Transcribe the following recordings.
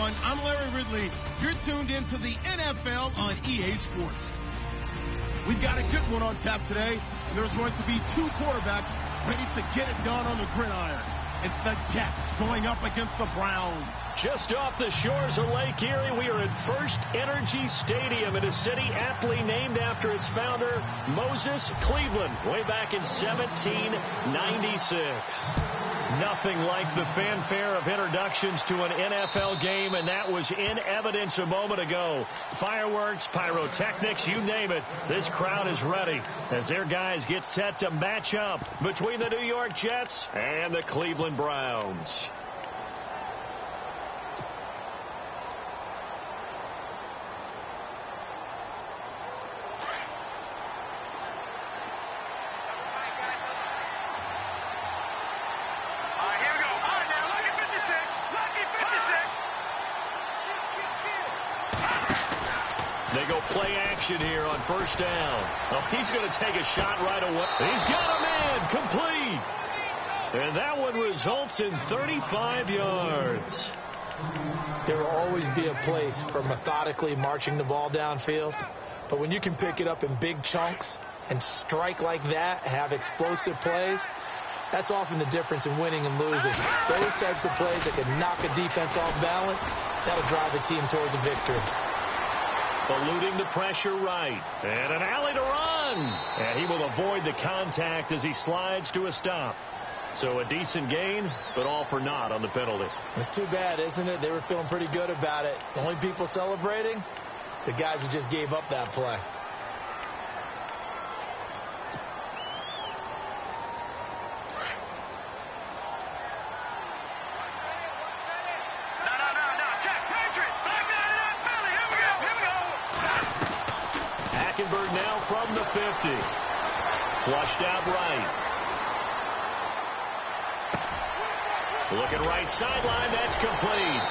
everyone. I'm Larry Ridley. You're tuned into the NFL on EA Sports. We've got a good one on tap today, and there's going to be two quarterbacks ready to get it done on the gridiron. It's the Jets going up against the Browns. Just off the shores of Lake Erie, we are at First Energy Stadium in a city aptly named after its founder, Moses Cleveland, way back in 1796. Nothing like the fanfare of introductions to an NFL game, and that was in evidence a moment ago. Fireworks, pyrotechnics, you name it. This crowd is ready as their guys get set to match up between the New York Jets and the Cleveland Browns. They go play action here on first down. Oh, he's going to take a shot right away. He's got him in, complete. And that one results in 35 yards. There will always be a place for methodically marching the ball downfield. But when you can pick it up in big chunks and strike like that, have explosive plays, that's often the difference in winning and losing. Those types of plays that can knock a defense off balance, that'll drive a team towards a victory. Eluding the pressure right. And an alley to run. And he will avoid the contact as he slides to a stop. So a decent gain, but all for naught on the penalty. It's too bad, isn't it? They were feeling pretty good about it. The only people celebrating, the guys who just gave up that play. Now from the 50. Flushed out right. Looking right sideline. That's complete.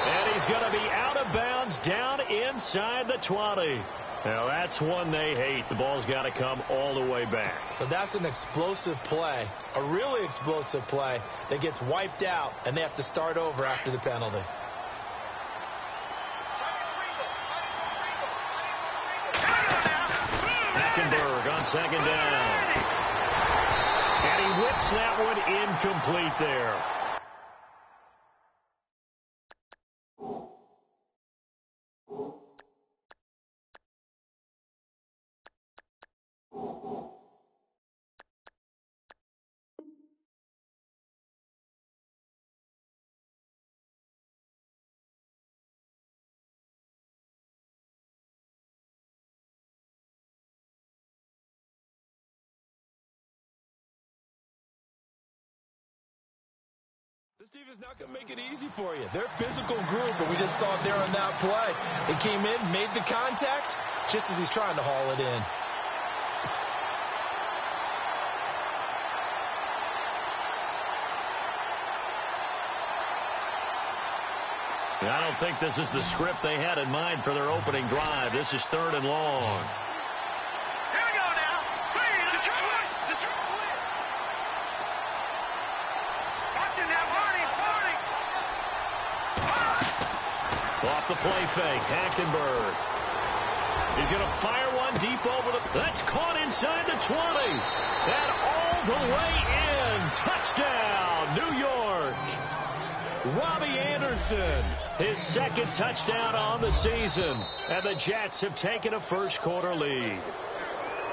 And he's going to be out of bounds down inside the 20. Now that's one they hate. The ball's got to come all the way back. So that's an explosive play, a really explosive play that gets wiped out, and they have to start over after the penalty. On second down. And he whips that one incomplete there. This team is not going to make it easy for you. They're a physical group, and we just saw it there on that play. He came in, made the contact, just as he's trying to haul it in. I don't think this is the script they had in mind for their opening drive. This is 3rd and long. Off the play fake, Hackenberg. He's going to fire one deep over the... That's caught inside the 20. And all the way in. Touchdown, New York. Robbie Anderson, his second touchdown on the season. And the Jets have taken a first-quarter lead.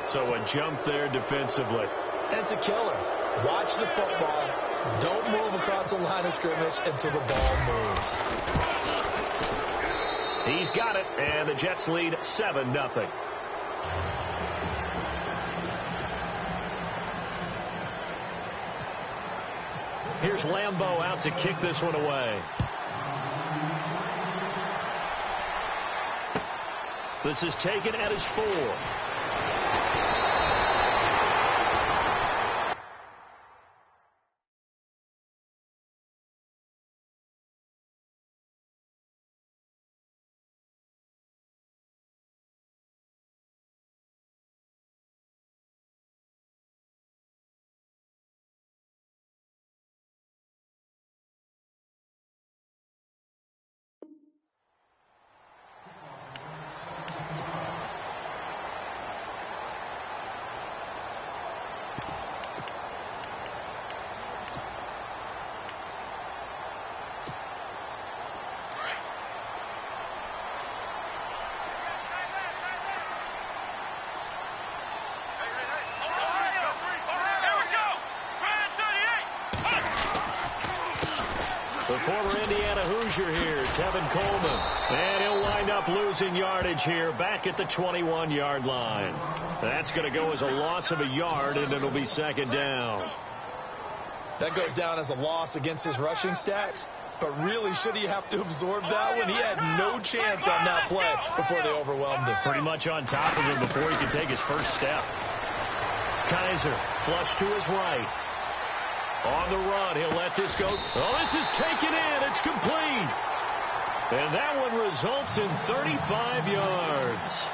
So a jump there defensively. That's a killer. Watch the football. Don't move across the line of scrimmage until the ball moves. He's got it, and the Jets lead 7-0. Here's Lambeau out to kick this one away. This is taken at his 4. former Indiana Hoosier here, Tevin Coleman. And he'll wind up losing yardage here back at the 21-yard line. That's going to go as a loss of a yard, and it'll be second down. That goes down as a loss against his rushing stats. But really, should he have to absorb that one? He had no chance on that play before they overwhelmed him. Pretty much on top of him before he could take his first step. Kaiser, flush to his right. On the run, he'll let this go. Oh, this is taken in. It's complete. And that one results in 35 yards.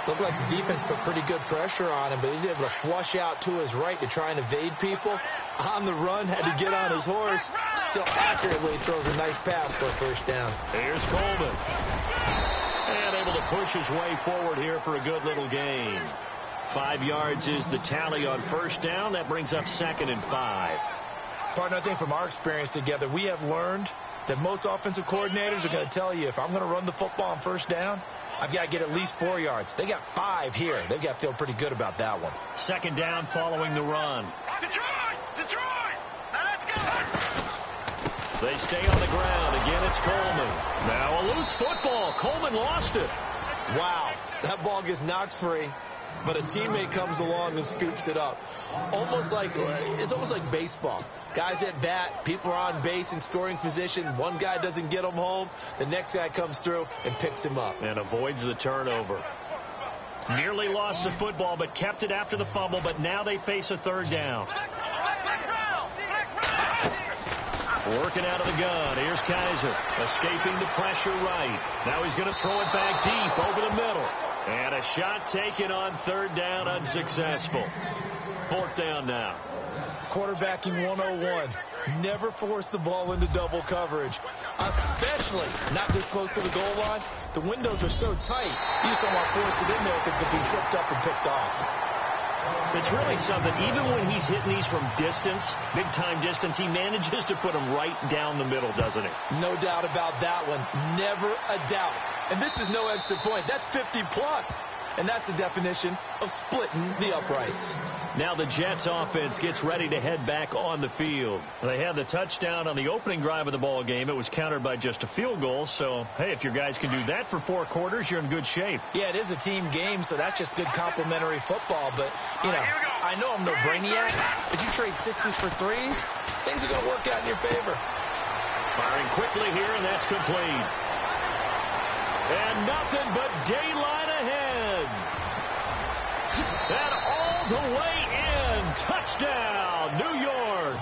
Looked like the defense put pretty good pressure on him, but he's able to flush out to his right to try and evade people. On the run, had to get on his horse. Still accurately throws a nice pass for a first down. Here's Coleman. And able to push his way forward here for a good little gain. 5 yards is the tally on first down. That brings up 2nd and 5. Partner, I think from our experience together, we have learned that most offensive coordinators are going to tell you, if I'm going to run the football on first down, I've got to get at least 4 yards. They got 5 here. They've got to feel pretty good about that one. Second down following the run. Detroit! Let's go! They stay on the ground. Again, it's Coleman. Now a loose football. Coleman lost it. Wow. That ball gets knocked free, but a teammate comes along and scoops it up. It's almost like baseball. Guys at bat, people are on base in scoring position. One guy doesn't get him home. The next guy comes through and picks him up. And avoids the turnover. Nearly lost the football, but kept it after the fumble, but now they face a third down. Working out of the gun. Here's Kaiser. Escaping the pressure right. Now he's going to throw it back deep over the middle. And a shot taken on third down, unsuccessful. Fourth down now. Quarterbacking 101. Never force the ball into double coverage, especially not this close to the goal line. The windows are so tight, you just don't want to force it in there because it can be tipped up and picked off. It's really something. Even when he's hitting these from distance, big-time distance, he manages to put them right down the middle, doesn't he? No doubt about that one. Never a doubt. And this is no extra point. That's 50-plus. And that's the definition of splitting the uprights. Now the Jets offense gets ready to head back on the field. They had the touchdown on the opening drive of the ball game. It was countered by just a field goal. So, hey, if your guys can do that for 4 quarters, you're in good shape. Yeah, it is a team game, so that's just good complimentary football. But, you know, I know I'm no brainiac, but you trade 6s for 3s, things are going to work out in your favor. Firing quickly here, and that's complete. And nothing but daylight ahead. And all the way in. Touchdown, New York.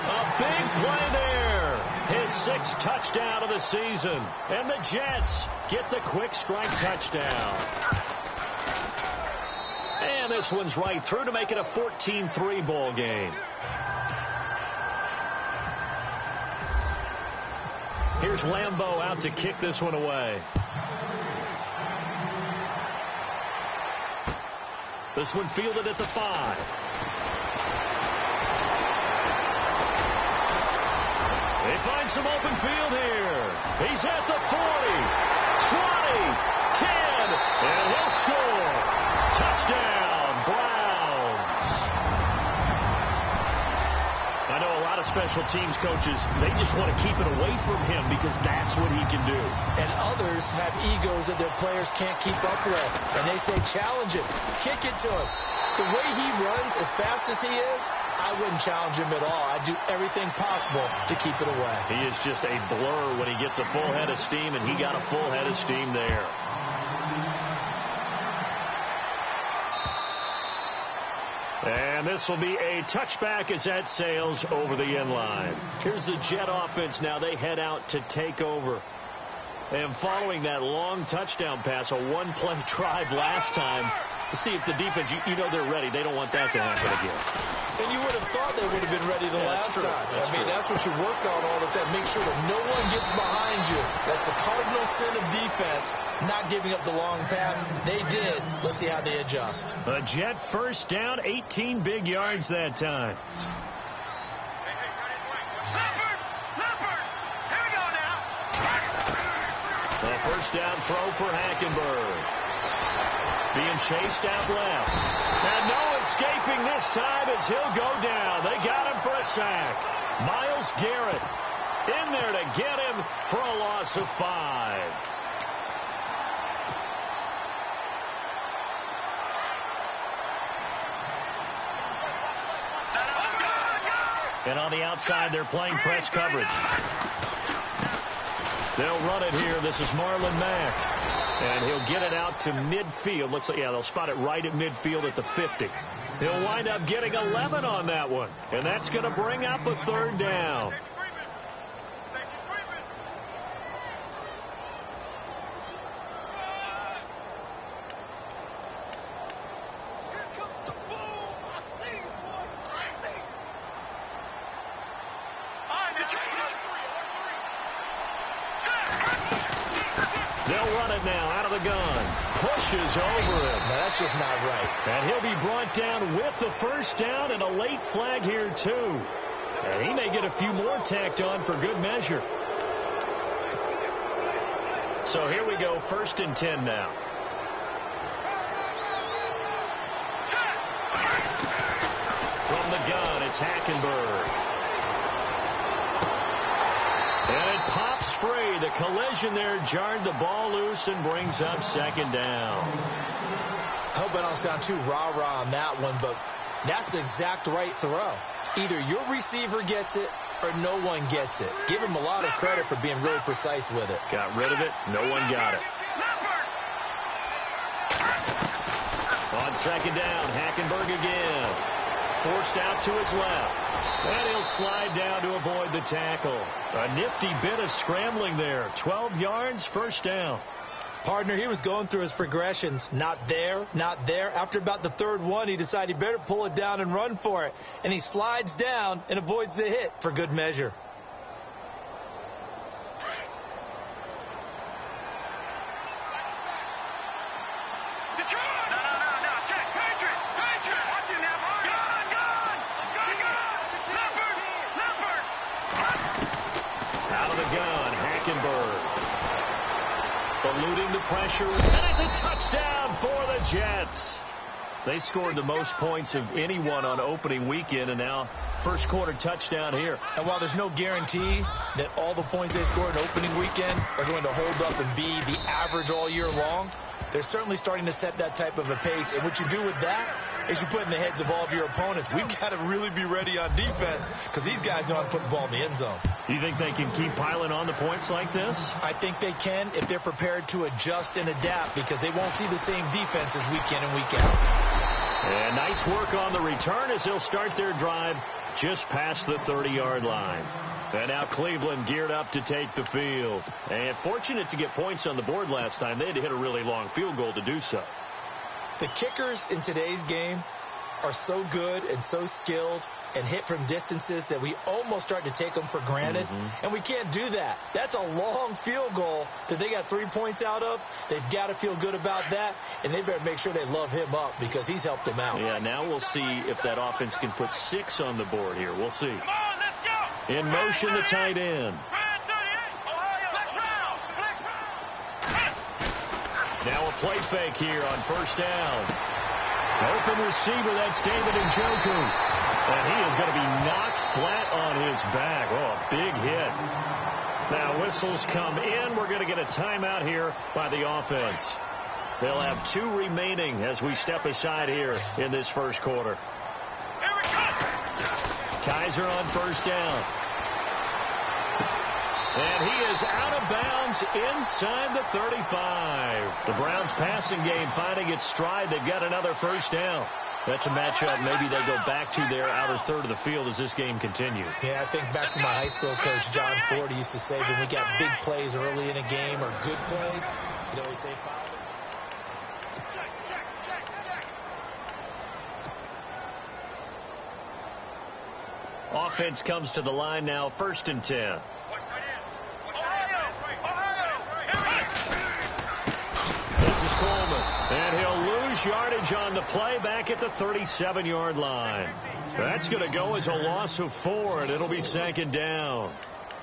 A big play there. His 6th touchdown of the season. And the Jets get the quick strike touchdown. And this one's right through to make it a 14-3 ball game. Here's Lambeau out to kick this one away. This one fielded at the 5. They find some open field here. He's at the 40, 20, 10, and he'll score. Touchdown, Browns. I know a lot of special teams coaches, they just want to keep it away from him because that's what he can do. And others have egos that their players can't keep up with. And they say, challenge him, kick it to him. The way he runs, as fast as he is, I wouldn't challenge him at all. I'd do everything possible to keep it away. He is just a blur when he gets a full head of steam, and he got a full head of steam there. And this will be a touchback as that sails over the end line. Here's the Jet offense now. They head out to take over. And following that long touchdown pass, a one-play drive last time, to see if the defense, you know they're ready. They don't want that to happen again. And you would have thought they would have been ready the last time. That's what you work on all the time. Make sure that no one gets behind you. That's the cardinal sin of defense, not giving up the long pass. They did. Let's see how they adjust. A Jet first down, 18 big yards that time. A first down throw for Hackenberg. Being chased out left. And no escaping this time as he'll go down. They got him for a sack. Myles Garrett. in there to get him for a loss of 5. And on the outside, they're playing press coverage. They'll run it here. This is Marlon Mack. And he'll get it out to midfield. Looks like, yeah, they'll spot it right at midfield at the 50. He'll wind up getting 11 on that one. And that's going to bring up a 3rd down. Now out of the gun, pushes over him. Now that's just not right. And he'll be brought down with the 1st down and a late flag here too. And he may get a few more tacked on for good measure. So here we go, 1st and 10 now. From the gun, it's Hackenberg. And it pops free. The collision there jarred the ball loose and brings up 2nd down. I hope I don't sound too rah-rah on that one, but that's the exact right throw. Either your receiver gets it or no one gets it. Give him a lot of credit for being really precise with it. Got rid of it. No one got it. On 2nd down, Hackenberg again. Forced out to his left. And he'll slide down to avoid the tackle. A nifty bit of scrambling there. 12 yards, 1st down. Partner, he was going through his progressions. Not there, not there. After about the 3rd one, he decided he better pull it down and run for it. And he slides down and avoids the hit for good measure. Eluding the pressure, and it's a touchdown for the Jets. They scored the most points of anyone on opening weekend, and now 1st quarter touchdown here. And while there's no guarantee that all the points they scored in opening weekend are going to hold up and be the average all year long, they're certainly starting to set that type of a pace. And what you do with that is you put in the heads of all of your opponents, we've got to really be ready on defense because these guys know how to put the ball in the end zone. You think they can keep piling on the points like this? I think they can if they're prepared to adjust and adapt because they won't see the same defenses week in and week out. And nice work on the return as they'll start their drive just past the 30-yard line. And now Cleveland geared up to take the field. And fortunate to get points on the board last time. They had to hit a really long field goal to do so. The kickers in today's game are so good and so skilled and hit from distances that we almost start to take them for granted. And we can't do that. That's a long field goal that they got 3 points out of. They've got to feel good about that, and they better make sure they love him up because he's helped them out. Yeah, now we'll see if that offense can put 6 on the board here. We'll see. In motion, the tight end. Now a play fake here on 1st down. Open receiver, that's David Njoku. And he is going to be knocked flat on his back. Oh, a big hit. Now whistles come in. We're going to get a timeout here by the offense. They'll have 2 remaining as we step aside here in this 1st quarter. Kaiser on 1st down. And he is out of bounds inside the 35. The Browns passing game finding its stride. They've got another 1st down. That's a matchup maybe they go back to their outer third of the field as this game continues. Yeah, I think back to my high school coach, John Ford, used to say when we got big plays early in a game or good plays, he'd always say foul. Offense comes to the line now, 1st and 10. This is Coleman, and he'll lose yardage on the play back at the 37-yard line. That's going to go as a loss of 4, and it'll be 2nd down.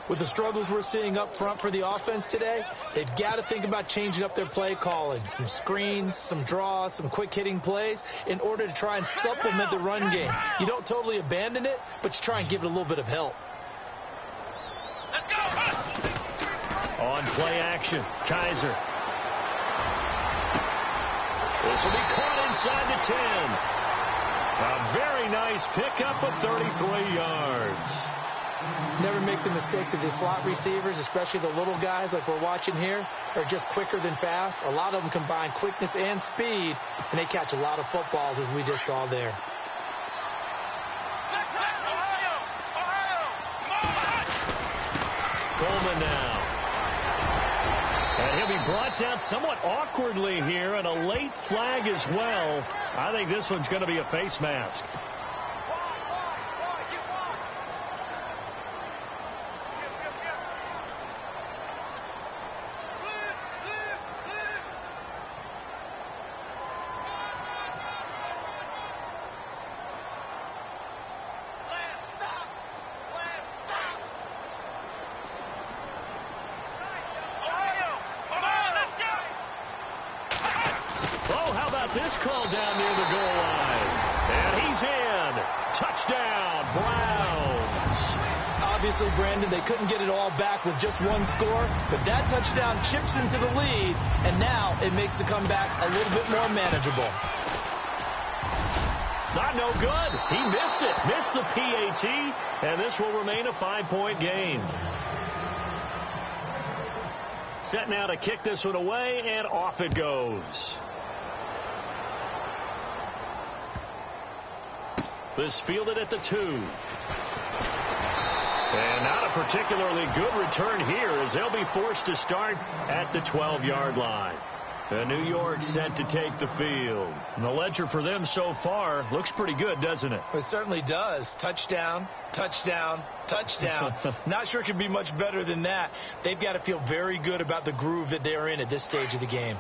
With the struggles we're seeing up front for the offense today, they've got to think about changing up their play calling. Some screens, some draws, some quick-hitting plays in order to try and supplement the run game. You don't totally abandon it, but you try and give it a little bit of help. Let's go! On play action, Kaiser. This will be caught inside the 10. A very nice pickup of 33 yards. Never make the mistake that the slot receivers, especially the little guys like we're watching here, are just quicker than fast. A lot of them combine quickness and speed, and they catch a lot of footballs, as we just saw there. Coleman now. And he'll be brought down somewhat awkwardly here, and a late flag as well. I think this one's going to be a face mask. This call down near the goal line. And he's in. Touchdown, Browns. Obviously, Brandon, they couldn't get it all back with just one score, but that touchdown chips into the lead, and now it makes the comeback a little bit more manageable. Not no good. He missed it. Missed the PAT, and this will remain a 5-point game. Set now to kick this one away, and off it goes. This fielded at the 2. And not a particularly good return here, as they'll be forced to start at the 12-yard line. New York set to take the field. And the ledger for them so far looks pretty good, doesn't it? It certainly does. Touchdown, touchdown, touchdown. Not sure it could be much better than that. They've got to feel very good about the groove that they're in at this stage of the game.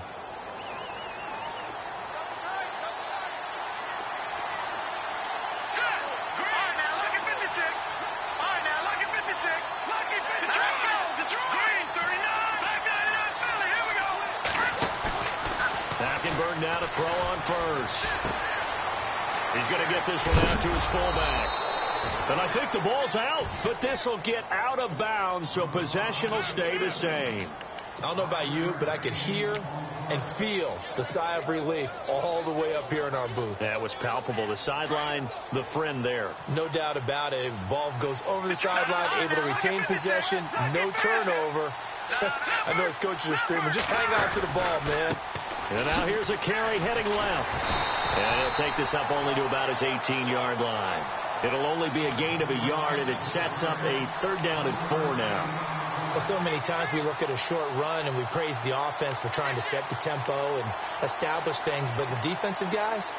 Now to throw on first. He's going to get this one out to his fullback. And I think the ball's out, but this will get out of bounds, so possession will stay the same. I don't know about you, but I could hear and feel the sigh of relief all the way up here in our booth. That was palpable. The sideline, the friend there. No doubt about it. Ball goes over the sideline, able to retain possession, no turnover. I know his coaches are screaming, just hang on to the ball, man. And now here's a carry heading left. And he'll take this up only to about his 18-yard line. It'll only be a gain of a yard, and it sets up a 3rd down and 4 now. Well, so many times we look at a short run and we praise the offense for trying to set the tempo and establish things. But the defensive guys,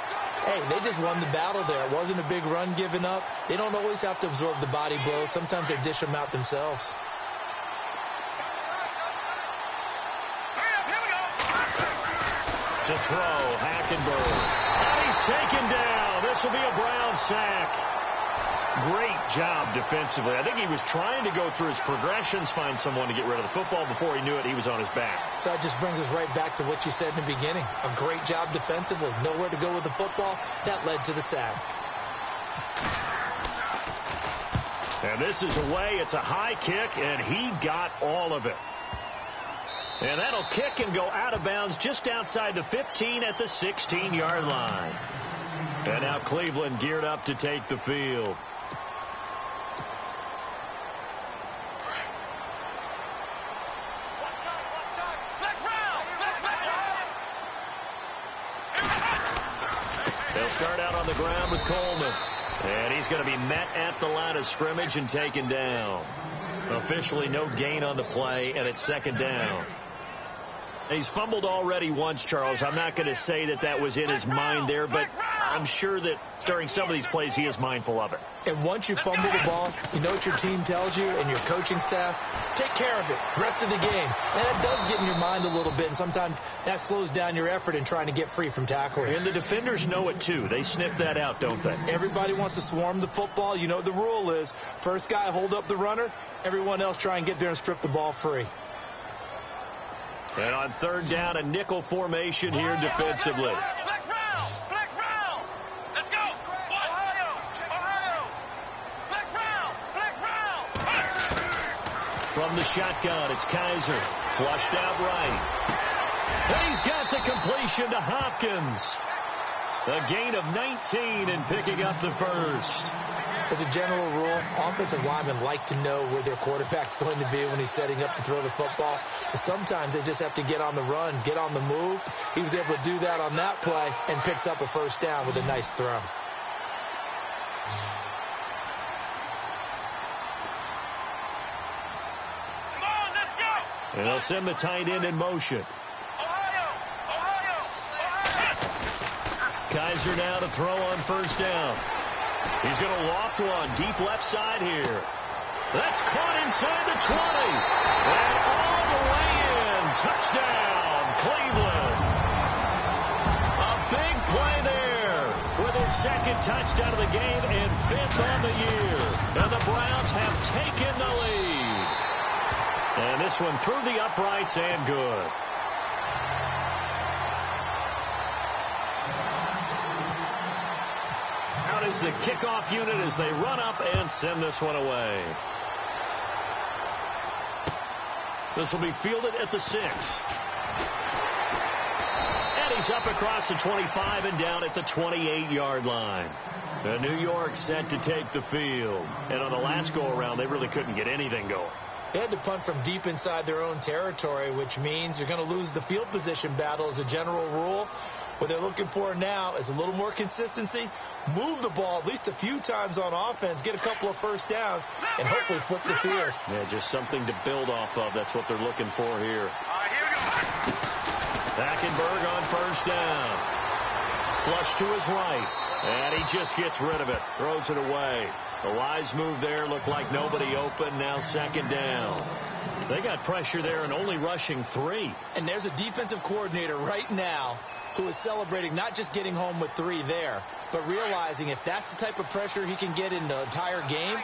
hey, they just won the battle there. It wasn't a big run given up. They don't always have to absorb the body blows. Sometimes they dish them out themselves. To throw, Hackenberg. And he's taken down. This will be a Brown sack. Great job defensively. I think he was trying to go through his progressions, find someone to get rid of the football. Before he knew it, he was on his back. So that just brings us right back to what you said in the beginning. A great job defensively. Nowhere to go with the football. That led to the sack. And this is away. It's a high kick, and he got all of it. And that'll kick and go out of bounds just outside the 15 at the 16-yard line. And now Cleveland geared up to take the field. They'll start out on the ground with Coleman. And he's going to be met at the line of scrimmage and taken down. Officially no gain on the play, and it's 2nd down. He's fumbled already once, Charles. I'm not going to say that that was in his mind there, but I'm sure that during some of these plays he is mindful of it. And once you fumble the ball, you know what your team tells you and your coaching staff? Take care of it. Rest of the game. And that does get in your mind a little bit, and sometimes that slows down your effort in trying to get free from tacklers. And the defenders know it, too. They sniff that out, don't they? Everybody wants to swarm the football. You know what the rule is. First guy hold up the runner. Everyone else try and get there and strip the ball free. And on 3rd down, a nickel formation here defensively. From from the shotgun. It's Kaiser. Flushed out right. And he's got the completion to Hopkins. A gain of 19 and picking up the first. As a general rule, offensive linemen like to know where their quarterback's going to be when he's setting up to throw the football. But sometimes they just have to get on the run, get on the move. He was able to do that on that play and picks up a first down with a nice throw. Come on, let's go. And they'll send the tight end in motion. Ohio. Kaiser now to throw on first down. He's going to loft one deep left side here. That's caught inside the 20. And all the way in. Touchdown, Cleveland. A big play there with his second touchdown of the game and fifth on the year. And the Browns have taken the lead. And this one through the uprights and good. Is the kickoff unit as they run up and send this one away. This will be fielded at the 6. And he's up across the 25 and down at the 28-yard line. And New York set to take the field. And on the last go-around, they really couldn't get anything going. They had to punt from deep inside their own territory, which means you're going to lose the field position battle as a general rule. What they're looking for now is a little more consistency, move the ball at least a few times on offense, get a couple of first downs, and hopefully flip the field. Yeah, just something to build off of. That's what they're looking for here. All right, here we go. Hackenberg on first down. Flush to his right. And he just gets rid of it. Throws it away. The wise move there. Looked like nobody open. Now second down. They got pressure there and only rushing 3. And there's a defensive coordinator right now who is celebrating not just getting home with 3 there, but realizing if that's the type of pressure he can get in the entire game,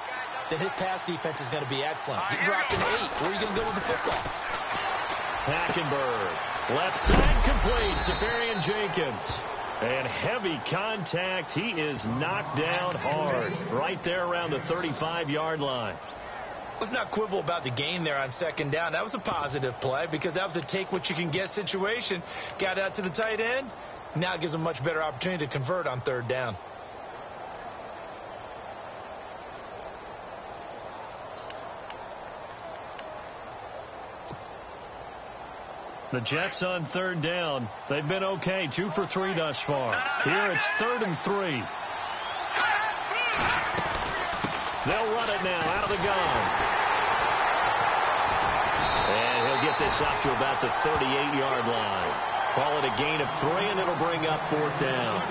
then his pass defense is going to be excellent. He dropped an 8. Where are you going to go with the football? Hackenberg. Left side complete. Safarian Jenkins. And heavy contact. He is knocked down hard. Right there around the 35-yard line. Let's not quibble about the gain there on second down. That was a positive play because that was a take-what-you-can-get situation. Got out to the tight end. Now it gives them a much better opportunity to convert on third down. The Jets on third down. They've been okay. 2 for 3 thus far. Here it's 3rd and 3. They'll run it now out of the gun. And he'll get this up to about the 38-yard line. Call it a gain of 3, and it'll bring up 4th down.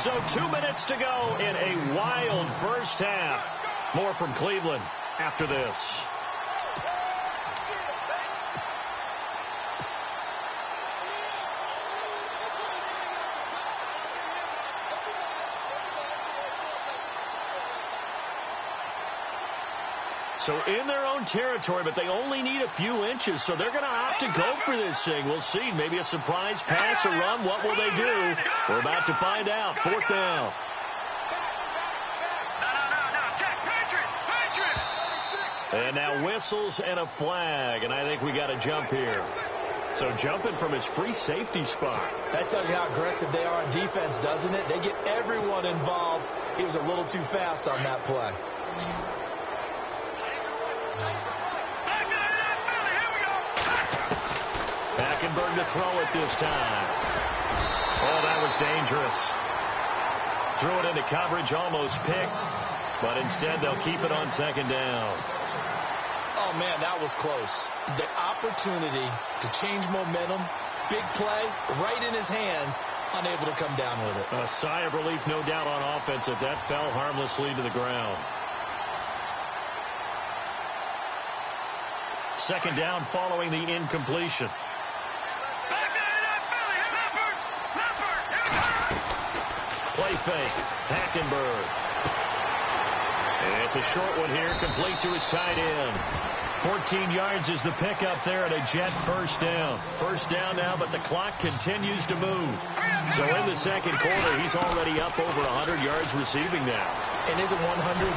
So 2 minutes to go in a wild first half. More from Cleveland after this. So in their own territory, but they only need a few inches, so they're going to opt to go for this thing. We'll see. Maybe a surprise pass or run. What will they do? We're about to find out. 4th down. And now whistles and a flag, and I think we got a jump here. So jumping from his free safety spot. That tells you how aggressive they are on defense, doesn't it? They get everyone involved. He was a little too fast on that play. Hackenberg to throw it this time. Oh, that was dangerous. Threw it into coverage, almost picked, but instead they'll keep it on second down. Oh, man, that was close. The opportunity to change momentum, big play, right in his hands, unable to come down with it. A sigh of relief, no doubt, on offense that fell harmlessly to the ground. Second down following the incompletion. Play fake. Hackenberg. It's a short one here, complete to his tight end. 14 yards is the pickup there, and a Jet first down. First down now, but the clock continues to move. So in the second quarter, he's already up over 100 yards receiving now. And isn't 100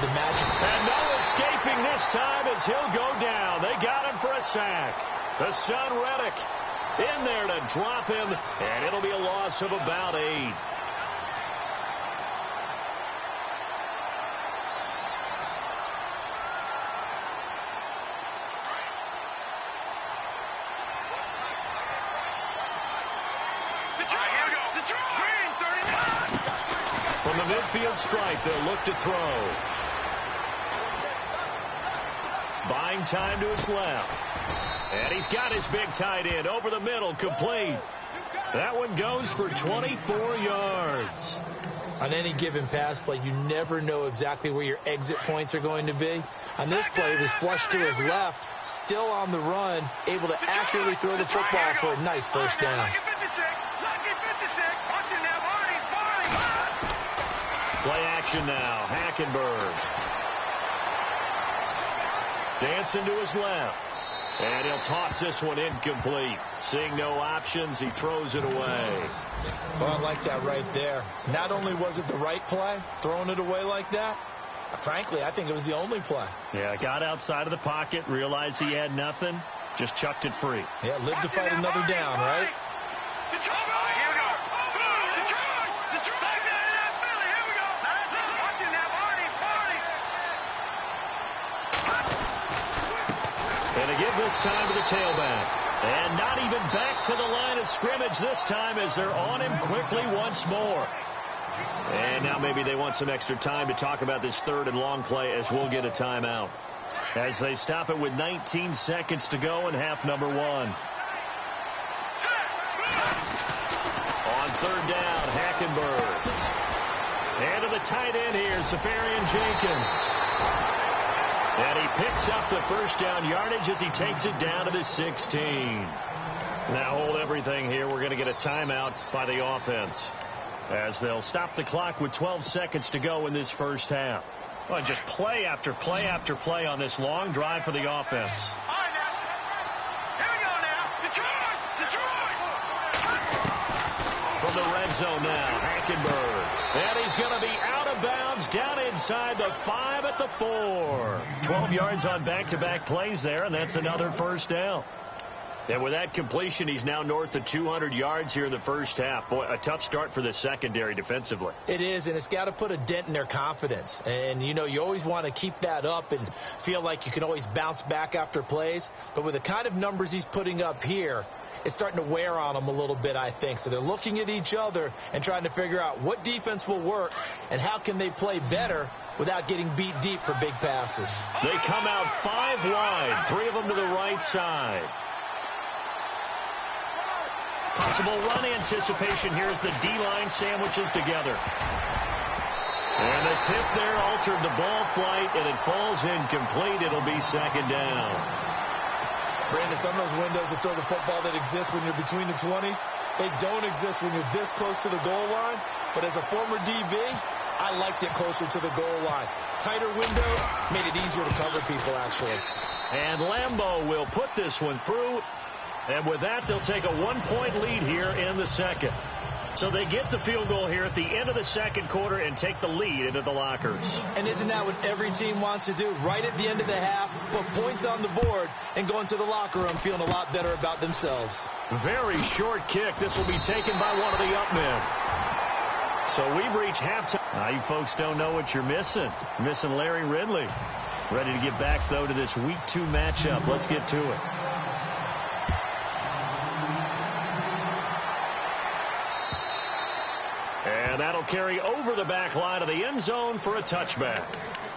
the magic? And no escaping this time as he'll go down. They got him for a sack. The son Reddick in there to drop him, and it'll be a loss of about 8. From the midfield stripe, they'll look to throw. Buying time to his left. And he's got his big tight end over the middle, complete. That one goes for 24 yards. On any given pass play, you never know exactly where your exit points are going to be. On this play, it was flushed to his left, still on the run, able to accurately throw the football for a nice first down. Play action now. Hackenberg. Dancing to his left. And he'll toss this one incomplete. Seeing no options, he throws it away. Well, I like that right there. Not only was it the right play, throwing it away like that, frankly, I think it was the only play. Yeah, got outside of the pocket, realized he had nothing, just chucked it free. Yeah, lived to fight another down, right? And they give this time to the tailback. And not even back to the line of scrimmage this time as they're on him quickly once more. And now maybe they want some extra time to talk about this third and long play as we'll get a timeout. As they stop it with 19 seconds to go in half number 1. On third down, Hackenberg. And to the tight end here, Safarian Jenkins. And he picks up the first down yardage as he takes it down to the 16. Now hold everything here. We're going to get a timeout by the offense as they'll stop the clock with 12 seconds to go in this first half. Well, just play after play after play on this long drive for the offense. From the red zone now, Hackenberg. And he's going to be out of bounds down inside the 5 at the 4. 12 yards on back-to-back plays there, and that's another first down. And with that completion, he's now north of 200 yards here in the first half. Boy, a tough start for the secondary defensively. It is, and it's got to put a dent in their confidence. And, you know, you always want to keep that up and feel like you can always bounce back after plays. But with the kind of numbers he's putting up here, it's starting to wear on them a little bit, I think. So they're looking at each other and trying to figure out what defense will work and how can they play better without getting beat deep for big passes. They come out 5 wide, 3 of them to the right side. Possible run anticipation here as the D-line sandwiches together. And the tip there altered the ball flight, and it falls incomplete. It'll be second down. Brandon, some of those windows that throw the football that exist when you're between the 20s, they don't exist when you're this close to the goal line. But as a former DB, I liked it closer to the goal line. Tighter windows made it easier to cover people, actually. And Lambeau will put this one through. And with that, they'll take a 1-point lead here in the second. So they get the field goal here at the end of the second quarter and take the lead into the lockers. And isn't that what every team wants to do? Right at the end of the half, put points on the board and go into the locker room feeling a lot better about themselves. Very short kick. This will be taken by one of the up men. So we've reached halftime. Now you folks don't know what you're missing. You're missing Larry Ridley. Ready to get back, though, to this Week 2 matchup. Let's get to it. And that'll carry over the back line of the end zone for a touchback.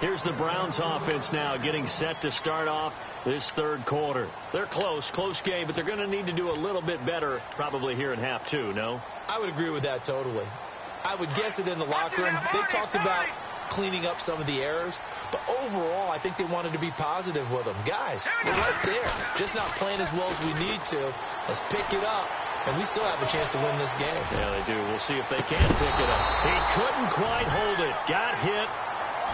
Here's the Browns offense now getting set to start off this third quarter. They're close game, but they're going to need to do a little bit better probably here in half 2, no? I would agree with that totally. I would guess it in the locker room. They talked about cleaning up some of the errors, but overall I think they wanted to be positive with them. Guys, we're right there. Just not playing as well as we need to. Let's pick it up. And we still have a chance to win this game. Yeah, they do. We'll see if they can pick it up. He couldn't quite hold it. Got hit.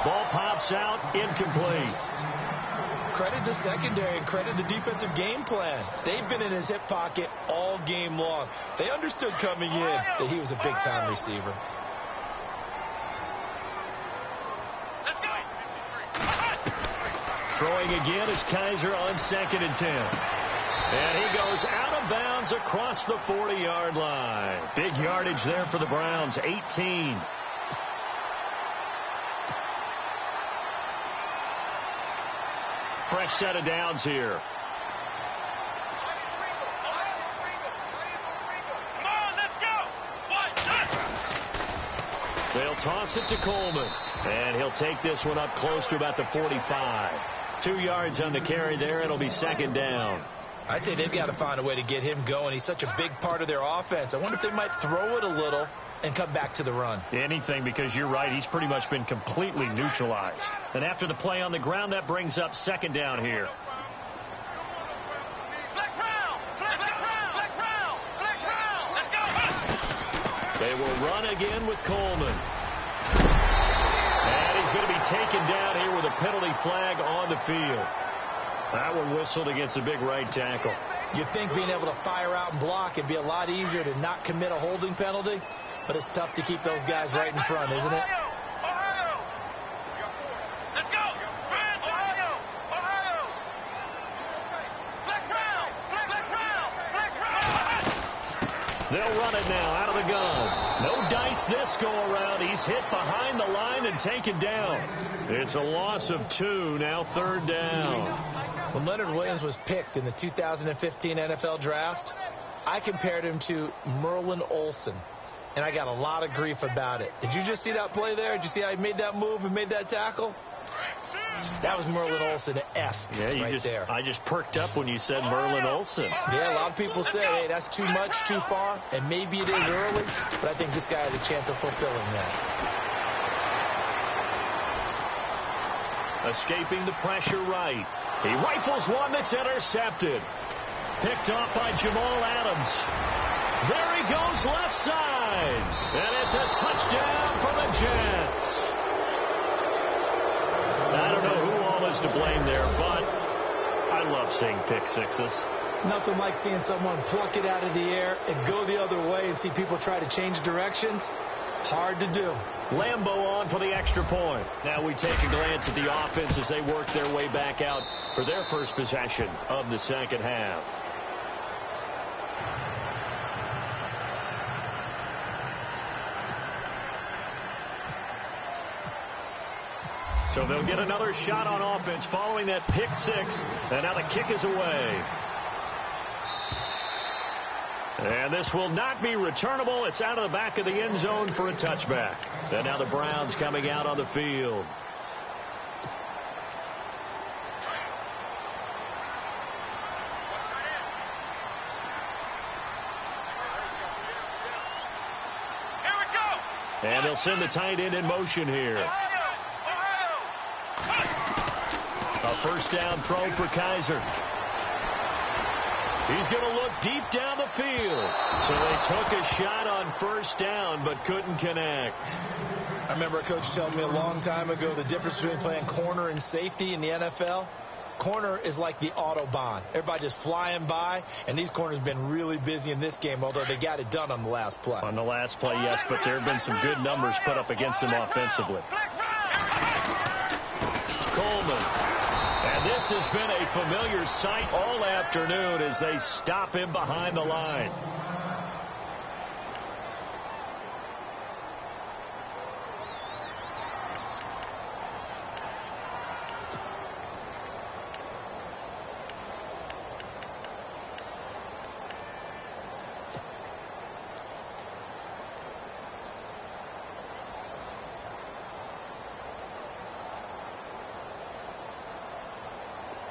Ball pops out, incomplete. Credit the secondary and credit the defensive game plan. They've been in his hip pocket all game long. They understood coming in that he was a big-time receiver. Let's go. Throwing again is Kaiser on 2nd and 10. And he goes out of bounds across the 40-yard line. Big yardage there for the Browns, 18. Fresh set of downs here. Come on, let's go. They'll toss it to Coleman. And he'll take this one up close to about the 45. 2 yards on the carry there. It'll be 2nd down. I'd say they've got to find a way to get him going. He's such a big part of their offense. I wonder if they might throw it a little and come back to the run. Anything, because you're right. He's pretty much been completely neutralized. And after the play on the ground, that brings up 2nd down here. They will run again with Coleman. And he's going to be taken down here with a penalty flag on the field. That one whistled against the big right tackle. You'd think being able to fire out and block would be a lot easier to not commit a holding penalty, but it's tough to keep those guys right in front, isn't it? Let's go. They'll run it now out of the gun. No dice this go around. He's hit behind the line and taken down. It's a loss of 2, now 3rd down. When Leonard Williams was picked in the 2015 NFL Draft, I compared him to Merlin Olsen, and I got a lot of grief about it. Did you just see that play there? Did you see how he made that move and made that tackle? That was Merlin Olsen-esque there. I just perked up when you said Merlin Olsen. Yeah, a lot of people said, hey, that's too much, too far, and maybe it is early, but I think this guy has a chance of fulfilling that. Escaping the pressure right. He rifles one that's intercepted. Picked off by Jamal Adams. There he goes left side. And it's a touchdown for the Jets. I don't know who all is to blame there, but I love seeing pick sixes. Nothing like seeing someone pluck it out of the air and go the other way and see people try to change directions. Hard to do. Lambeau on for the extra point. Now we take a glance at the offense as they work their way back out for their first possession of the second half. So they'll get another shot on offense following that pick six. And now the kick is away. And this will not be returnable. It's out of the back of the end zone for a touchback. And now the Browns coming out on the field. Here we go. And they'll send the tight end in motion here. A first down throw for Kaiser. He's going to look deep down the field. So they took a shot on first down but couldn't connect. I remember a coach telling me a long time ago the difference between playing corner and safety in the NFL. Corner is like the Autobahn. Everybody just flying by, and these corners have been really busy in this game, although they got it done on the last play. On the last play, yes, but there have been some good numbers put up against them offensively. Coleman. And this has been a familiar sight all afternoon as they stop him behind the line.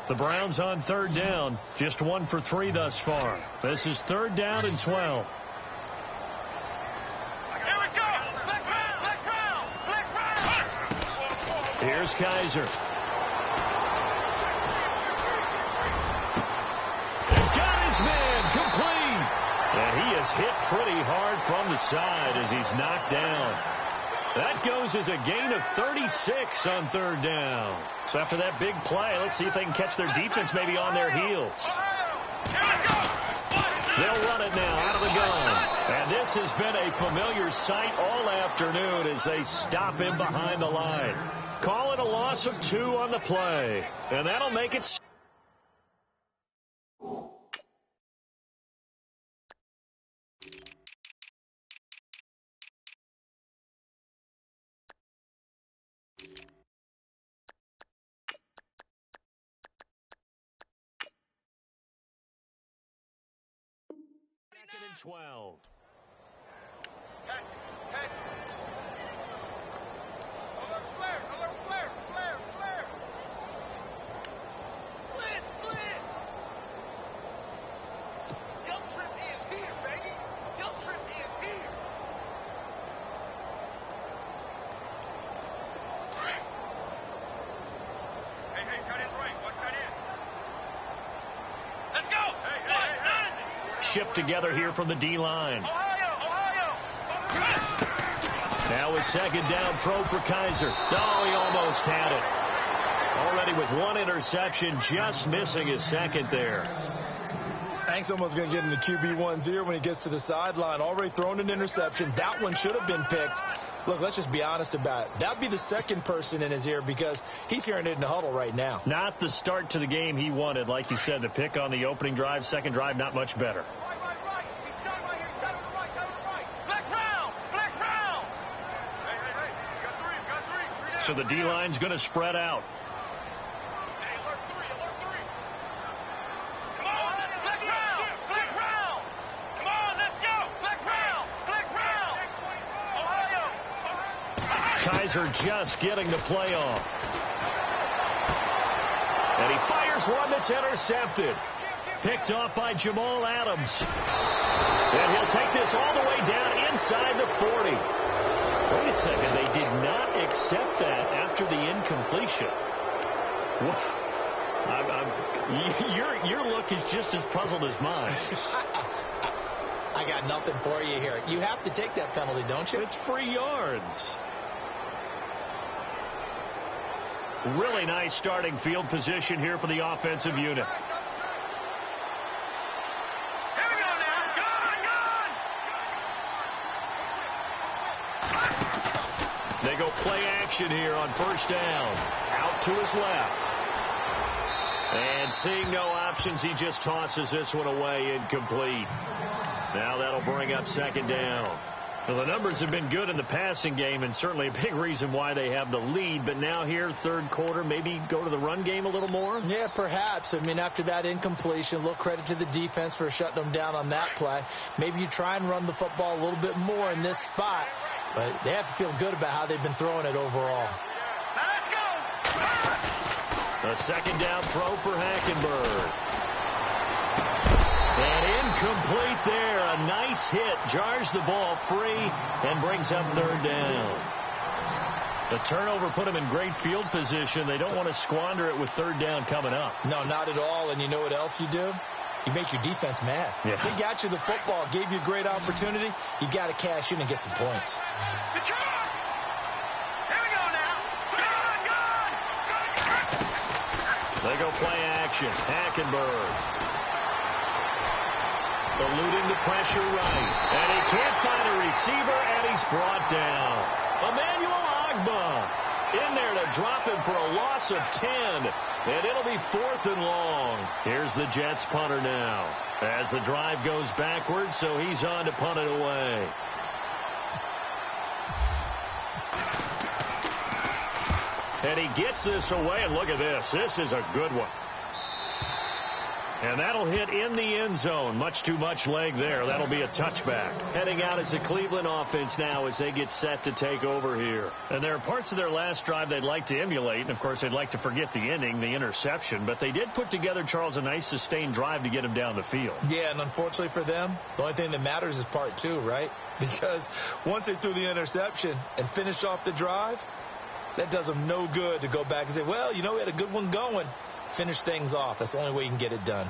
The Browns on third down, just 1 for 3 thus far. This is third down and 12. Here we go. Here's Kaiser. And got his man complete. And he is hit pretty hard from the side as he's knocked down. That goes as a gain of 36 on third down. So after that big play, let's see if they can catch their defense maybe on their heels. They'll run it now out of the gun. And this has been a familiar sight all afternoon as they stop him behind the line. Call it a loss of 2 on the play. And that'll make it... Second and 12. Catch it. Catch it. Alert flare. Alert flare. Flare. Flare. Blitz. Blitz. Young Trip is here, baby. Young Trip is here. Hey, cut his right. Watch that in. Let's go. Hey. Shipped together here from the D-line. Ohio. Now a second down throw for Kaiser. Oh, he almost had it. Already with 1 interception, just missing his second there. Hank's almost going to get in the QB1's ear when he gets to the sideline. Already thrown an interception. That one should have been picked. Look, let's just be honest about it. That'd be the second person in his ear because he's hearing it in the huddle right now. Not the start to the game he wanted. Like you said, the pick on the opening drive, second drive, not much better. Right. He's done right here. Cut him to the right. Flex round. Hey. You got three. Down. So the D-line's going to spread out. Hey, alert three. Come on, flex round. Come on, let's go. Flex round. Ohio. Kaiser just getting the play off. And he fires one that's intercepted. Picked off by Jamal Adams. And he'll take this all the way down inside the 40. Wait a second, they did not accept that after the incompletion. Your look is just as puzzled as mine. I got nothing for you here. You have to take that penalty, don't you? It's free yards. Really nice starting field position here for the offensive unit. Here we go now. Gone. They go play action here on first down. Out to his left. And seeing no options, he just tosses this one away, incomplete. Now that'll bring up second down. Well, the numbers have been good in the passing game, and certainly a big reason why they have the lead. But now here, third quarter, maybe go to the run game a little more? Yeah, perhaps. I mean, after that incompletion, a little credit to the defense for shutting them down on that play. Maybe you try and run the football a little bit more in this spot. But they have to feel good about how they've been throwing it overall. Now let's go. A second down throw for Hackenberg. And incomplete there. A nice hit. Jars the ball free and brings up third down. The turnover put them in great field position. They don't want to squander it with third down coming up. No, not at all. And you know what else you do? You make your defense mad. Yeah. They got you the football, gave you a great opportunity. You got to cash in and get some points. Here we go now. Gone. They go play action. Hackenberg. Eluding the pressure right. And he can't find a receiver, and he's brought down. Emmanuel Agba in there to drop him for a loss of 10. And it'll be 4th and long. Here's the Jets punter now. As the drive goes backwards, so he's on to punt it away. And he gets this away, and look at this. This is a good one. And that'll hit in the end zone. Much too much leg there. That'll be a touchback. Heading out is the Cleveland offense now as they get set to take over here. And there are parts of their last drive they'd like to emulate. And, of course, they'd like to forget the ending, the interception. But they did put together, Charles, a nice sustained drive to get him down the field. Yeah, and unfortunately for them, the only thing that matters is part 2, right? Because once they threw the interception and finished off the drive, that does them no good to go back and say, well, you know, we had a good one going. Finish things off. That's the only way you can get it done.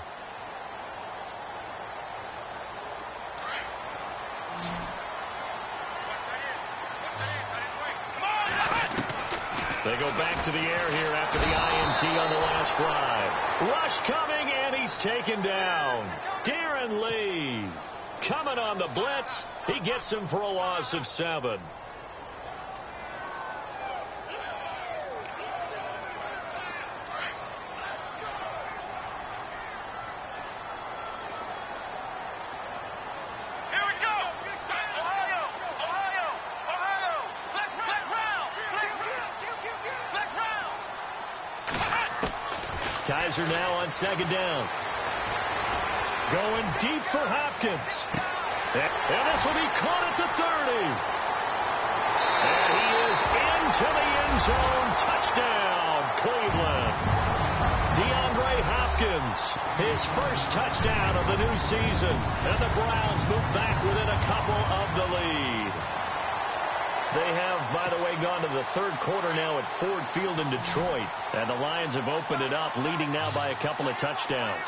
They go back to the air here after the INT on the last drive. Rush coming, and he's taken down. Darren Lee coming on the blitz. He gets him for a loss of 7. Kaiser now on second down. Going deep for Hopkins. And this will be caught at the 30. And he is into the end zone. Touchdown, Cleveland. DeAndre Hopkins, his first touchdown of the new season. And the Browns move back within a couple of the lead. They have, by the way, gone to the third quarter now at Ford Field in Detroit. And the Lions have opened it up, leading now by a couple of touchdowns.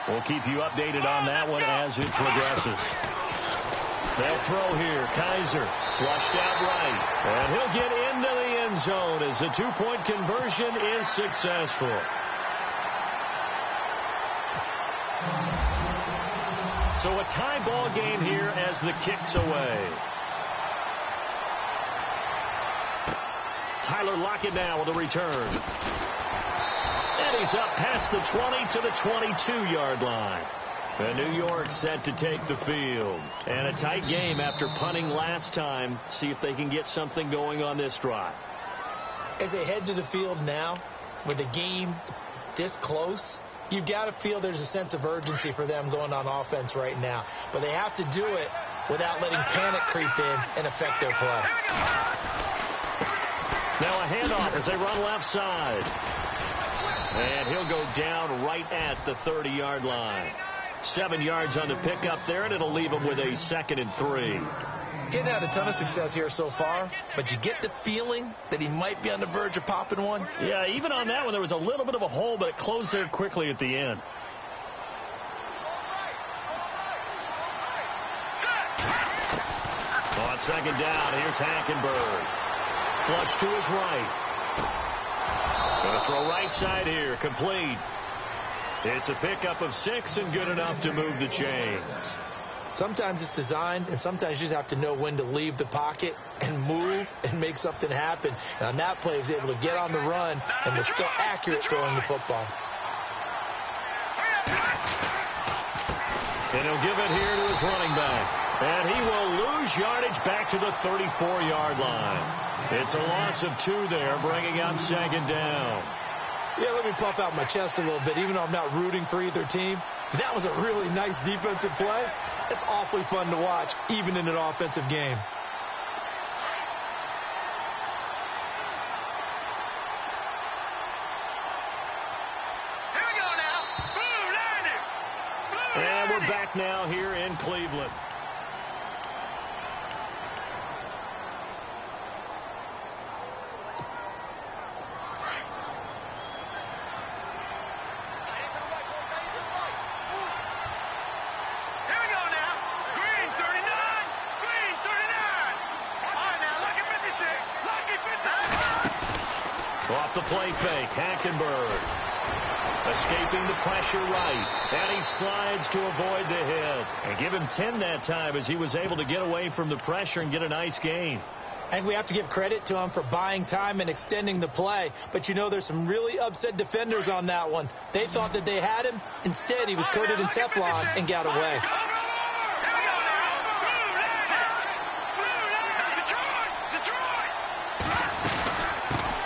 We'll keep you updated on that one as it progresses. They'll throw here. Kaiser flushed out right. And he'll get into the end zone as the two-point conversion is successful. So a tie ball game here as the kick's away. Tyler Lockett now with a return. And he's up past the 20 to the 22-yard line. And New York set to take the field. And a tight game after punting last time. See if they can get something going on this drive. As they head to the field now, with the game this close, you've got to feel there's a sense of urgency for them going on offense right now. But they have to do it without letting panic creep in and affect their play. Now a handoff as they run left side. And he'll go down right at the 30-yard line. 7 yards on the pickup there, and it'll leave him with a 2nd and 3. Getting had a ton of success here so far, but you get the feeling that he might be on the verge of popping one. Yeah, even on that one, there was a little bit of a hole, but it closed there quickly at the end. On second down, here's Hackenberg. Flush to his right. Going to throw right side here. Complete. It's a pickup of 6 and good enough to move the chains. Sometimes it's designed, and sometimes you just have to know when to leave the pocket and move and make something happen. And on that play, he was able to get on the run and was still accurate throwing the football. And he'll give it here to his running back. And he will lose yardage back to the 34-yard line. It's a loss of 2 there, bringing up second down. Yeah, let me puff out my chest a little bit, even though I'm not rooting for either team. That was a really nice defensive play. It's awfully fun to watch, even in an offensive game. Here we go now. Blue landing. And we're back now here in Cleveland. Off the play fake, Hackenberg escaping the pressure right, and he slides to avoid the hit. And give him 10 that time as he was able to get away from the pressure and get a nice gain. I think we have to give credit to him for buying time and extending the play. But, you know, there's some really upset defenders on that one. They thought that they had him. Instead, he was coated in Teflon and got away.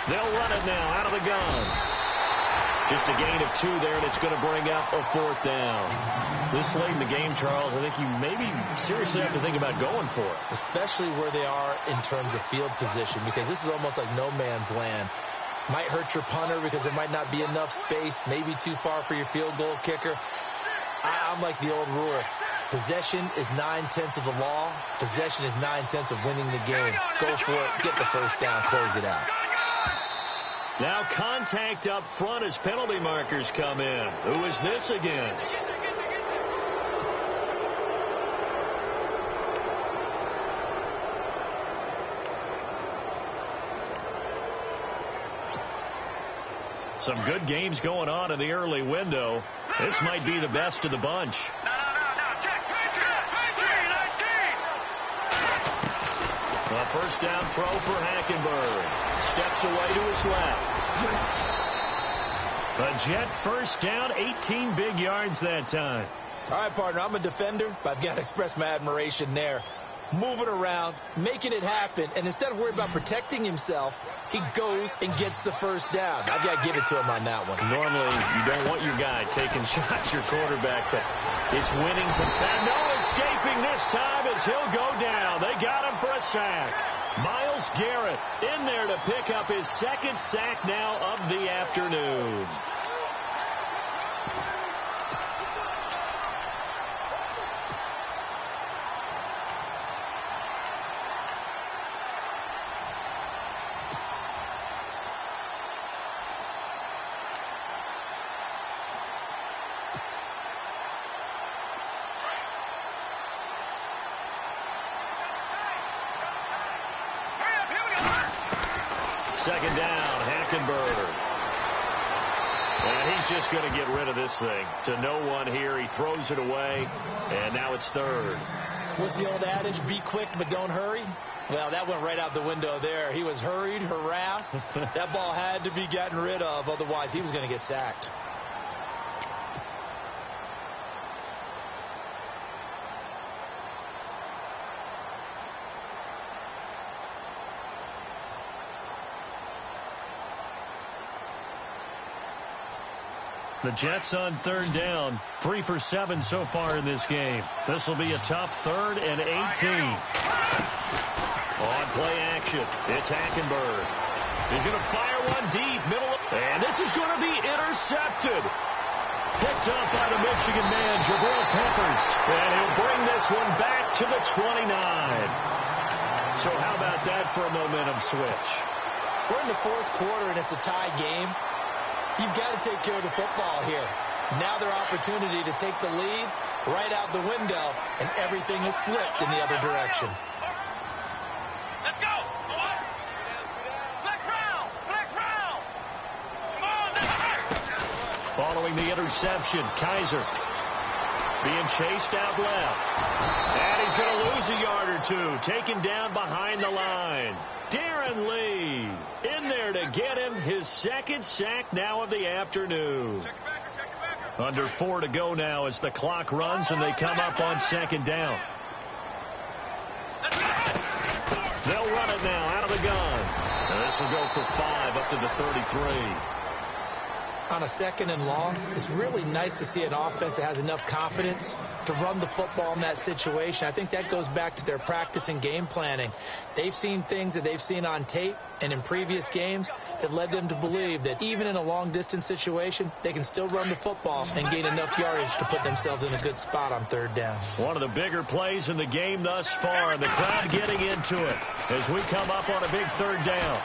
They'll run it now out of the gun. Just a gain of 2 there, and it's going to bring up a 4th down. This late in the game, Charles, I think you maybe seriously have to think about going for it. Especially where they are in terms of field position, because this is almost like no man's land. Might hurt your punter because there might not be enough space, maybe too far for your field goal kicker. I'm like the old rule. Possession is 9/10 of the law. Possession is 9/10 of winning the game. Go for it. Get the first down. Close it out. Now contact up front as penalty markers come in. Who is this against? Some good games going on in the early window. This might be the best of the bunch. A first down throw for Hackenberg. Steps away to his left. A Jet first down, 18 big yards that time. All right, partner, I'm a defender, but I've got to express my admiration there. Moving around, making it happen, and instead of worrying about protecting himself, he goes and gets the first down. I've got to give it to him on that one. Normally, you don't want your guy taking shots, your quarterback, but it's winning to... And no escaping this time as he'll go down. They got him for a sack. Myles Garrett in there to pick up his second sack now of the afternoon. Second down, Hackenberg. And he's just going to get rid of this thing. To no one here. He throws it away, and now it's third. What's the old adage? Be quick, but don't hurry. Well, that went right out the window there. He was hurried, harassed. That ball had to be gotten rid of. Otherwise, he was going to get sacked. The Jets on third down. 3 for 7 so far in this game. This will be a tough 3rd and 18. On play action, it's Hackenberg. He's going to fire one deep, middle. And this is going to be intercepted. Picked up by the Michigan man, Jabril Peppers. And he'll bring this one back to the 29. So how about that for a momentum switch? We're in the 4th quarter, and it's a tie game. You've got to take care of the football here. Now their opportunity to take the lead right out the window, and everything is flipped in the other direction. Let's go. Flex round. Flex round. Come on, let's go. Following the interception, Kaiser being chased out left. And he's going to lose a yard or two. Taken down behind the line. Darren Lee in there to get him his second sack now of the afternoon. Under 4 to go now as the clock runs and they come up on second down. They'll run it now out of the gun. And this will go for 5 up to the 33. On a 2nd and long, it's really nice to see an offense that has enough confidence to run the football in that situation. I think that goes back to their practice and game planning. They've seen things that they've seen on tape and in previous games that led them to believe that even in a long-distance situation, they can still run the football and gain enough yardage to put themselves in a good spot on 3rd down. One of the bigger plays in the game thus far, and the crowd getting into it as we come up on a big 3rd down.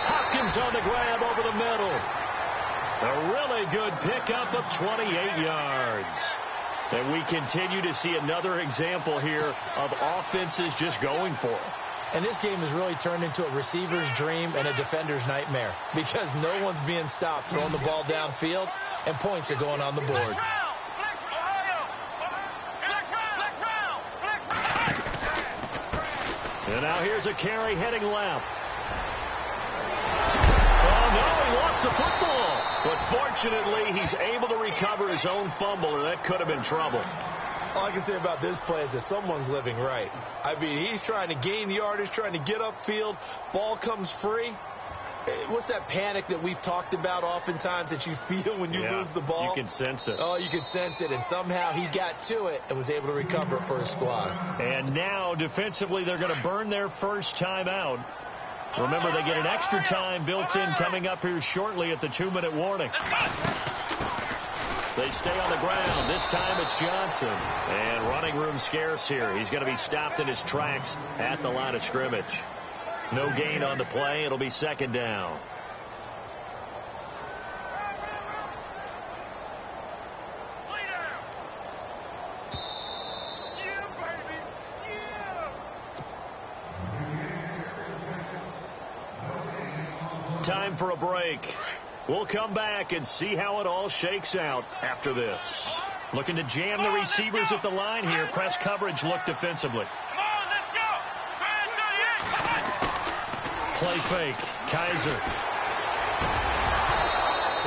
Hopkins on the grab over the middle. A really good pickup of 28 yards. And we continue to see another example here of offenses just going for it. And this game has really turned into a receiver's dream and a defender's nightmare because no one's being stopped throwing the ball downfield, and points are going on the board. And now here's a carry heading left. Oh, no, he lost the football. But fortunately, he's able to recover his own fumble, or that could have been trouble. All I can say about this play is that someone's living right. I mean, he's trying to gain yardage, trying to get upfield. Ball comes free. What's that panic that we've talked about oftentimes that you feel when you lose the ball? You can sense it. Oh, you can sense it. And somehow he got to it and was able to recover it for his squad. And now, defensively, they're going to burn their first time out. Remember, they get an extra time built in coming up here shortly at the 2-minute warning. They stay on the ground. This time it's Johnson. And running room scarce here. He's going to be stopped in his tracks at the line of scrimmage. No gain on the play. It'll be 2nd down. time for a break. We'll come back and see how it all shakes out after this. Looking to jam the receivers at the line here. Press coverage look defensively. Come on, let's go. Play fake. Kaiser.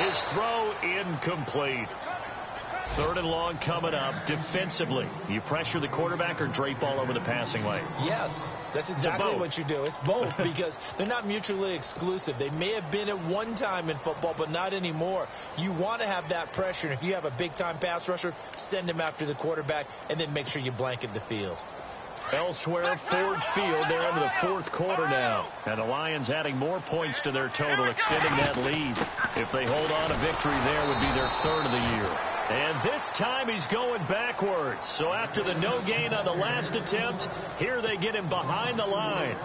His throw incomplete. 3rd and long coming up. Defensively, you pressure the quarterback or drape all over the passing lane? Yes, that's exactly what you do. It's both because they're not mutually exclusive. They may have been at one time in football, but not anymore. You want to have that pressure. And if you have a big-time pass rusher, send him after the quarterback, and then make sure you blanket the field. Elsewhere, Ford Field, they're into the 4th quarter now. And the Lions adding more points to their total, extending that lead. If they hold on, a victory there would be their 3rd of the year. And this time he's going backwards. So after the no gain on the last attempt, here they get him behind the line.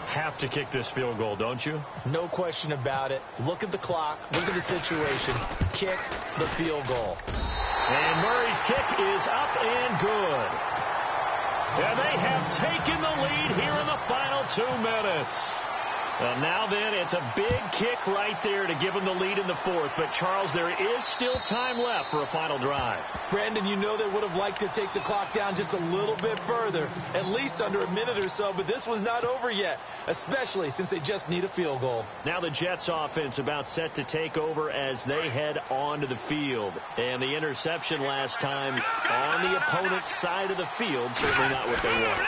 Have to kick this field goal, don't you? No question about it. Look at the clock. Look at the situation. Kick the field goal. And Murray's kick is up and good. And they have taken the lead here in the final 2 minutes. Well, now then, it's a big kick right there to give them the lead in the 4th. But, Charles, there is still time left for a final drive. Brandon, you know they would have liked to take the clock down just a little bit further, at least under a minute or so. But this was not over yet, especially since they just need a field goal. Now the Jets offense about set to take over as they head onto the field. And the interception last time on the opponent's side of the field, certainly not what they want.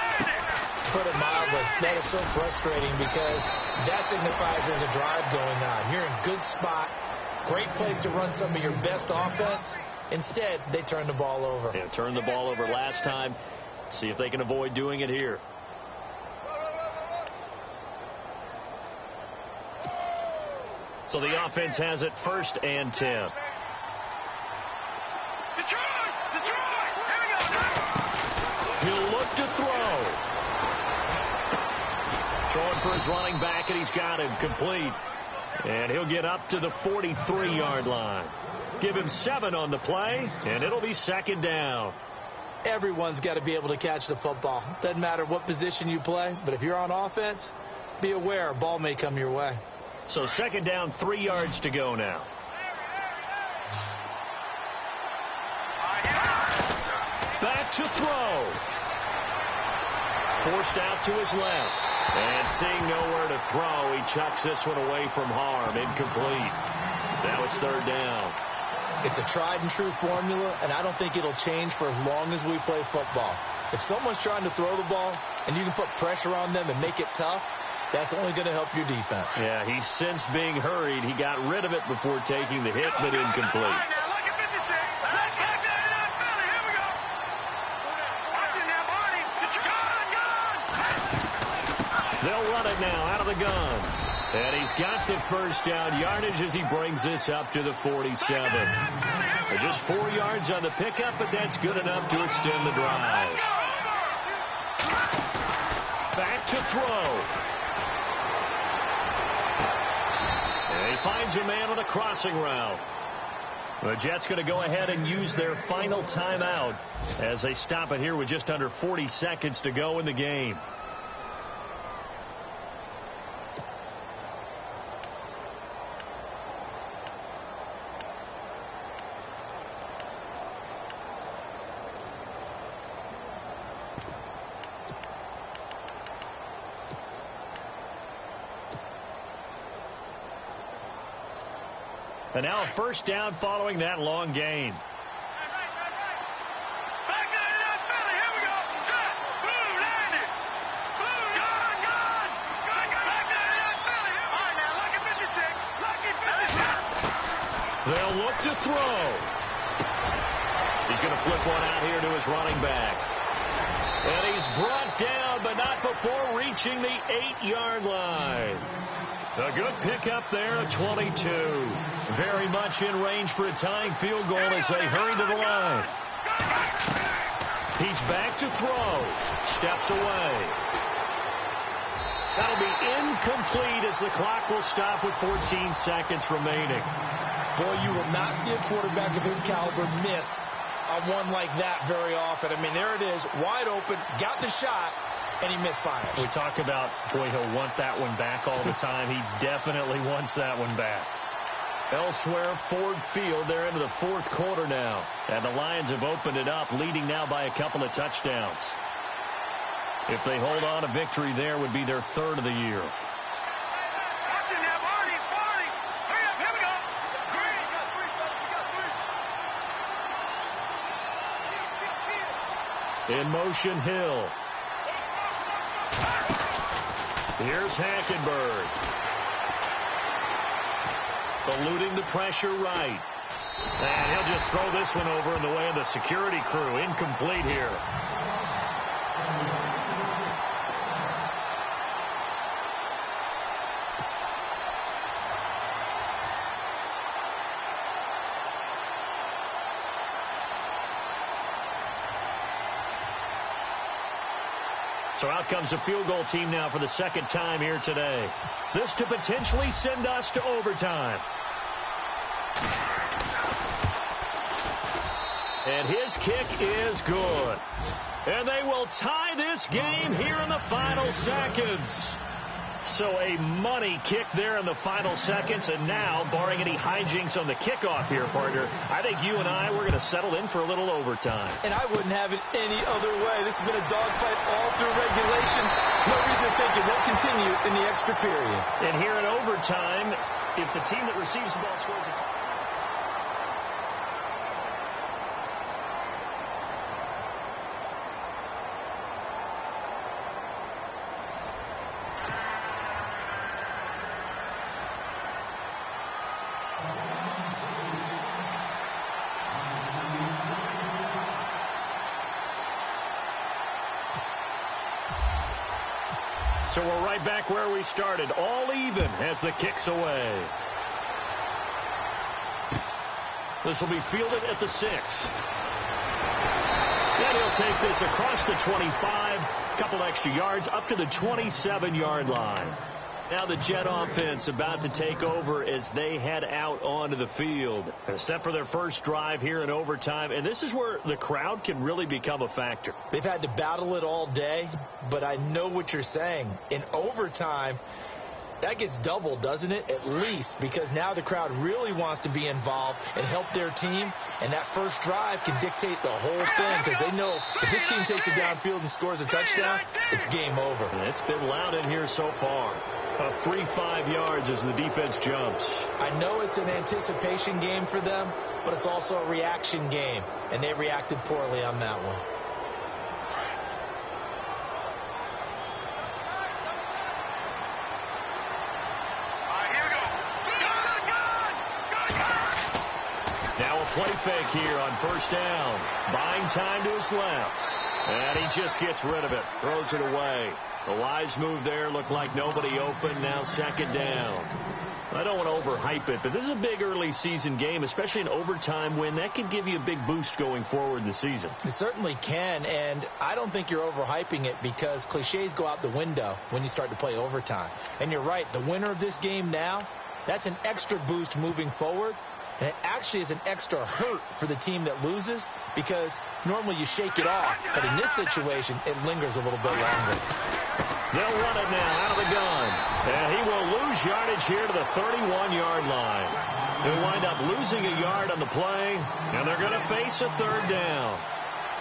Put it mildly, that is so frustrating because that signifies there's a drive going on. You're in good spot, great place to run some of your best offense. Instead, they turn the ball over. Yeah, turned the ball over last time. See if they can avoid doing it here. So the offense has it 1st and 10. He'll look to throw. Throwing for his running back, and he's got him complete. And he'll get up to the 43-yard line. Give him 7 on the play, and it'll be 2nd down. Everyone's got to be able to catch the football. Doesn't matter what position you play, but if you're on offense, be aware a ball may come your way. So 2nd down, 3 yards to go now. Back to throw. Forced out to his left. And seeing nowhere to throw, he chucks this one away from harm. Incomplete. Now it's 3rd down. It's a tried-and-true formula, and I don't think it'll change for as long as we play football. If someone's trying to throw the ball and you can put pressure on them and make it tough, that's only going to help your defense. Yeah, he's since being hurried. He got rid of it before taking the hit, but incomplete. They'll run it now out of the gun. And he's got the 1st down yardage as he brings this up to the 47. Just 4 yards on the pickup, but that's good enough to extend the drive. Back to throw. And he finds a man on a crossing route. The Jets going to go ahead and use their final timeout as they stop it here with just under 40 seconds to go in the game. And now a 1st down following that long gain. Back to the Philly. Here we go. Shot. Blue landed. Blue gone. Back to the Philly. All right, now lucky 56. Lucky 56. They'll look to throw. He's going to flip one out here to his running back. And he's brought down, but not before reaching the 8-yard line. A good pickup there at 22. Very much in range for a tying field goal as they hurry to the line. He's back to throw. Steps away. That'll be incomplete as the clock will stop with 14 seconds remaining. Boy, you will not see a quarterback of his caliber miss a one like that very often. I mean, there it is, wide open, got the shot, and he misfires. We talk about, boy, he'll want that one back all the time. He definitely wants that one back. Elsewhere, Ford Field, they're into the fourth quarter now. And the Lions have opened it up, leading now by a couple of touchdowns. If they hold on, a victory there would be their third of the year. In motion, Hill. Here's Hackenberg. Eluding the pressure right. And he'll just throw this one over in the way of the security crew. Incomplete here. So out comes a field goal team now for the second time here today. This to potentially send us to overtime. And his kick is good. And they will tie this game here in the final seconds. So a money kick there in the final seconds. And now, barring any hijinks on the kickoff here, partner, I think you and I, we're going to settle in for a little overtime. And I wouldn't have it any other way. This has been a dogfight all through regulation. No reason to think it won't continue in the extra period. And here in overtime, if the team that receives the ball scores a So we're right back where we started, all even as the kick's away. This will be fielded at the 6. And he'll take this across the 25, a couple extra yards, up to the 27-yard line. Now the Jet offense about to take over as they head out onto the field. Set for their first drive here in overtime. And this is where the crowd can really become a factor. They've had to battle it all day, but I know what you're saying. In overtime, that gets doubled, doesn't it? At least, because now the crowd really wants to be involved and help their team. And that first drive can dictate the whole thing because they know if this team takes it downfield and scores a touchdown, it's game over. And it's been loud in here so far. A free 5 yards as the defense jumps. I know it's an anticipation game for them, but it's also a reaction game, and they reacted poorly on that one. Now a play fake here on first down. Buying time to his left. And he just gets rid of it. Throws it away. The wise move there. Looked like nobody open. Now second down. I don't want to overhype it, but this is a big early season game, especially an overtime win. That can give you a big boost going forward in the season. It certainly can, and I don't think you're overhyping it because cliches go out the window when you start to play overtime. And you're right. The winner of this game now, that's an extra boost moving forward. And it actually is an extra hurt for the team that loses because normally you shake it off. But in this situation, it lingers a little bit longer. They'll run it now out of the gun. And he will lose yardage here to the 31-yard line. They'll wind up losing a yard on the play, and they're going to face a third down.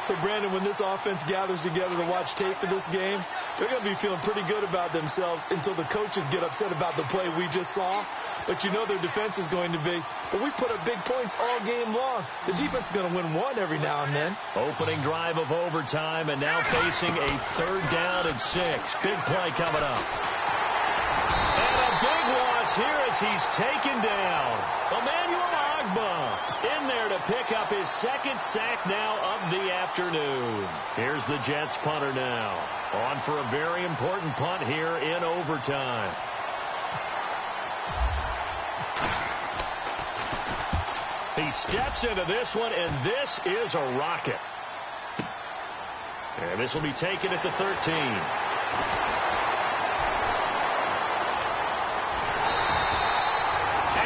So, Brandon, when this offense gathers together to watch tape for this game, they're going to be feeling pretty good about themselves until the coaches get upset about the play we just saw. But you know their defense is going to be. But we put up big points all game long. The defense is going to win one every now and then. Opening drive of overtime, and now facing a third down and 6. Big play coming up. And a big loss here as he's taken down. Emmanuel Agba in there to pick up his second sack now of the afternoon. Here's the Jets punter now. On for a very important punt here in overtime. He steps into this one, and this is a rocket. And this will be taken at the 13.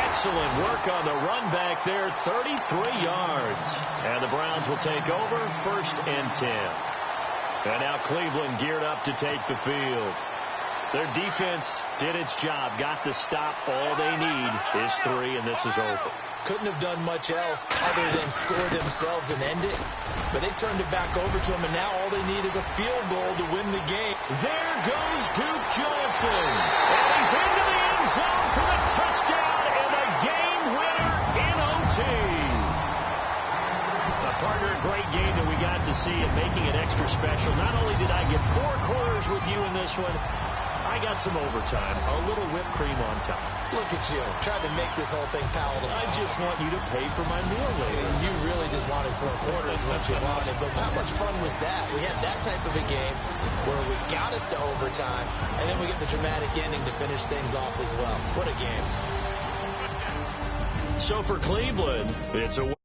Excellent work on the run back there, 33 yards. And the Browns will take over, 1st and 10. And now Cleveland geared up to take the field. Their defense did its job, got the stop. All they need is 3, and this is over. Couldn't have done much else other than score themselves and end it. But they turned it back over to them, and now all they need is a field goal to win the game. There goes Duke Johnson. And he's into the end zone for the touchdown and the game winner in OT. Partner, a great game that we got to see and making it extra special. Not only did I get 4 quarters with you in this one, I got some overtime, a little whipped cream on top. Look at you, trying to make this whole thing palatable. I just want you to pay for my meal later. You really just wanted 4 quarters, what you wanted. But how much fun was that? We had that type of a game where we got us to overtime, and then we get the dramatic ending to finish things off as well. What a game. So for Cleveland, it's a